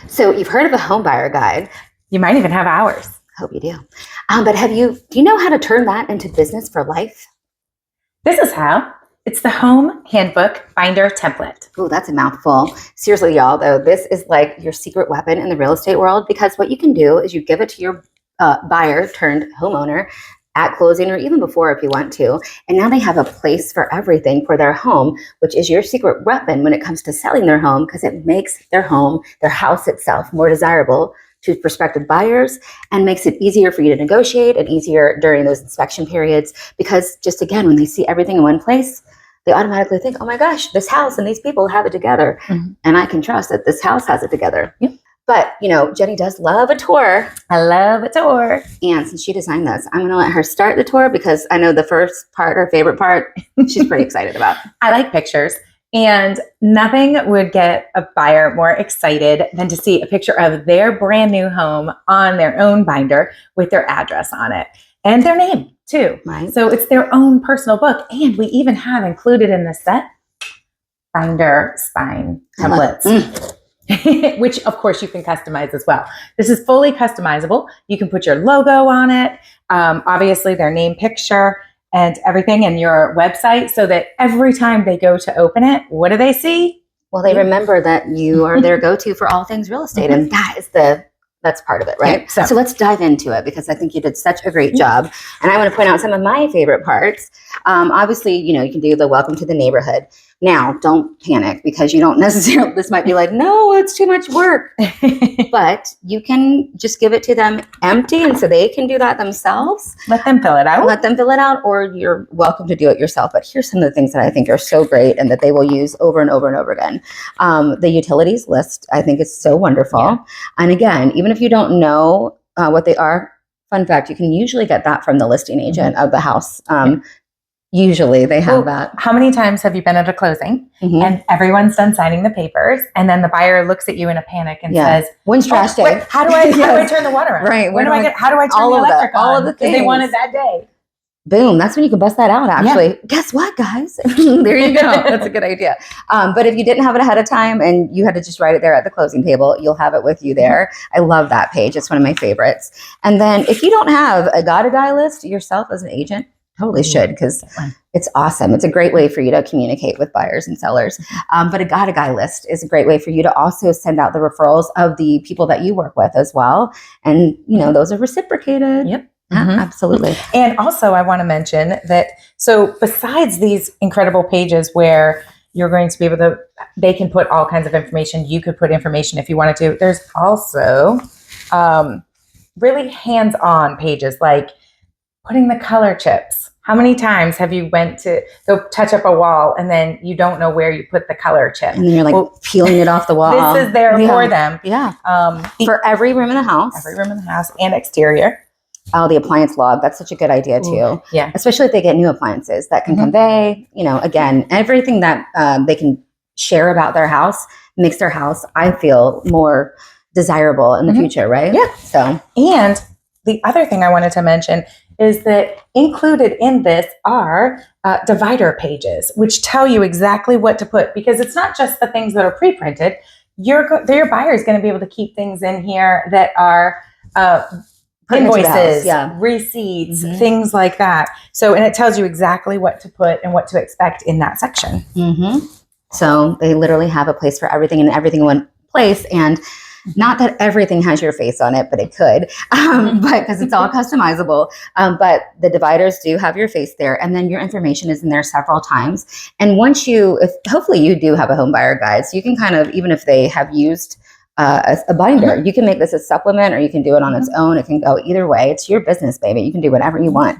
So you've heard of a home buyer guide. You might even have ours. Hope you do. But do you know how to turn that into business for life? This is how. It's the Home Handbook Binder Template. Oh, that's a mouthful. Seriously, y'all, though, this is like your secret weapon in the real estate world, because what you can do is you give it to your buyer-turned-homeowner at closing, or even before if you want to. And now they have a place for everything for their home, which is your secret weapon when it comes to selling their home, because it makes their home, their house itself, more desirable to prospective buyers, and makes it easier for you to negotiate and easier during those inspection periods. Because just again, when they see everything in one place, they automatically think, oh my gosh, this house and these people have it together. And I can trust that this house has it together. Yep. But, Jenny does love a tour. I love a tour. And since she designed this, I'm going to let her start the tour, because I know the first part, her favorite part, she's pretty excited about. I like pictures. And nothing would get a buyer more excited than to see a picture of their brand new home on their own binder with their address on it and their name too. Right. So it's their own personal book. And we even have included in the set binder spine templates. Which of course you can customize as well. This is fully customizable. You can put your logo on it, obviously their name, picture, and everything, in your website, so that every time they go to open it, what do they see? Well, they remember that you are their go-to for all things real estate, and that's part of it, right? Yeah, so let's dive into it, because I think you did such a great job, and I want to point out some of my favorite parts. Obviously, you can do the welcome to the neighborhood. Now, don't panic, because you don't necessarily, this might be like, no, it's too much work. But you can just give it to them empty, and so they can do that themselves. Let them fill it out. Let them fill it out, or you're welcome to do it yourself. But here's some of the things that I think are so great and that they will use over and over and over again. The utilities list, I think, is so wonderful. Yeah. And again, even if you don't know what they are, fun fact, you can usually get that from the listing agent of the house. Usually they have that. How many times have you been at a closing and everyone's done signing the papers, and then the buyer looks at you in a panic and says, when's trash day? How do I turn the water on? Right. How do I turn the electric on? All of the things. They want it that day. Boom. That's when you can bust that out, actually. Yeah. Guess what, guys? There you go. That's a good idea. But if you didn't have it ahead of time and you had to just write it there at the closing table, you'll have it with you there. I love that page. It's one of my favorites. And then if you don't have a guy list yourself as an agent, totally should, because it's awesome. It's a great way for you to communicate with buyers and sellers. But a guy list is a great way for you to also send out the referrals of the people that you work with as well. And, those are reciprocated. Yep. Absolutely. And also I want to mention that, so besides these incredible pages where you're going to be able to, they can put all kinds of information. You could put information if you wanted to. There's also really hands-on pages, like putting the color chips. How many times have you went to go touch up a wall and then you don't know where you put the color chip? And then you're like peeling it off the wall. This is there for them. Yeah. For every room in the house. Every room in the house and exterior. Oh, the appliance log. That's such a good idea too. Ooh, yeah. Especially if they get new appliances that can convey, again, everything that they can share about their house makes their house, I feel, more desirable in the future, right? Yeah. So, and the other thing I wanted to mention is that included in this are divider pages, which tell you exactly what to put, because it's not just the things that are pre-printed. Your buyer is going to be able to keep things in here that are invoices, receipts, things like that. So, and it tells you exactly what to put and what to expect in that section. So they literally have a place for everything, and everything in one place. And not that everything has your face on it, but it could, but because it's all customizable. But the dividers do have your face there, and then your information is in there several times. And once hopefully you do have a home buyer guide, so you can kind of, even if they have used a binder, you can make this a supplement, or you can do it on its own. It can go either way. It's your business, baby. You can do whatever you want.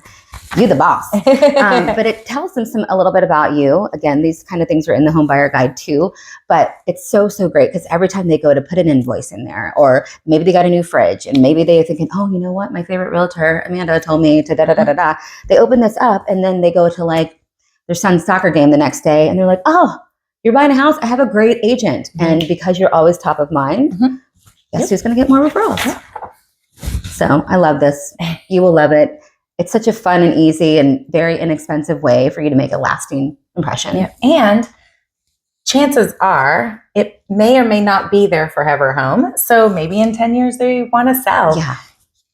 You the boss. But it tells them a little bit about you. Again, these kind of things are in the home buyer guide too, but it's so great, because every time they go to put an invoice in there, or maybe they got a new fridge and maybe they're thinking, oh, you know what? My favorite realtor, Amanda, told me to da-da-da-da-da. They open this up and then they go to like their son's soccer game the next day and they're like, oh, you're buying a house? I have a great agent. And because you're always top of mind, guess who's going to get more referrals? So I love this. You will love it. It's such a fun and easy and very inexpensive way for you to make a lasting impression. Yeah. And chances are it may or may not be their forever home. So maybe in 10 years they want to sell. Yeah.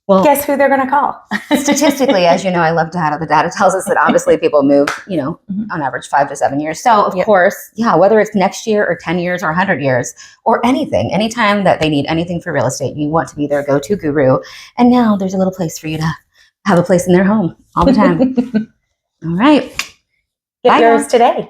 Well, guess who they're going to call? Statistically, as you know, I love data. The data tells us that obviously people move, on average 5 to 7 years. So of course, whether it's next year or 10 years or 100 years or anything, anytime that they need anything for real estate, you want to be their go-to guru. And now there's a little place for you to have a place in their home all the time. All right. Get yours today.